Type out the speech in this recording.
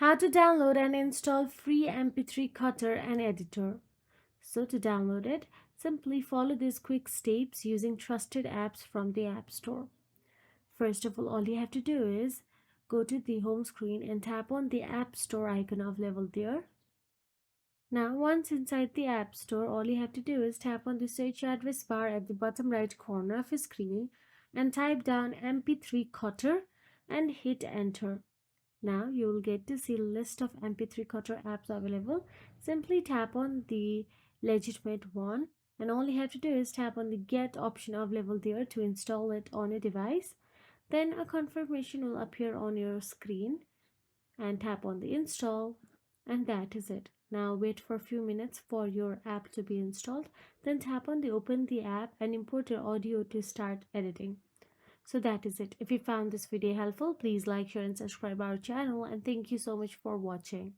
How to download and install free MP3 cutter and editor. So to download it, simply follow these quick steps using trusted apps from the App Store. First of all you have to do is go to the home screen and tap on the App Store icon of level there. Now once inside the App Store, all you have to do is tap on the search address bar at the bottom right corner of your screen and type down MP3 cutter and hit enter. Now you will get to see a list of MP3 cutter apps available. Simply tap on the legitimate one and all you have to do is tap on the get option available there to install it on your device. Then a confirmation will appear on your screen and tap on the install, and that is it. Now wait for a few minutes for your app to be installed. Then tap on the open the app and import your audio to start editing. So that is it. If you found this video helpful, please like, share and subscribe our channel, and thank you so much for watching.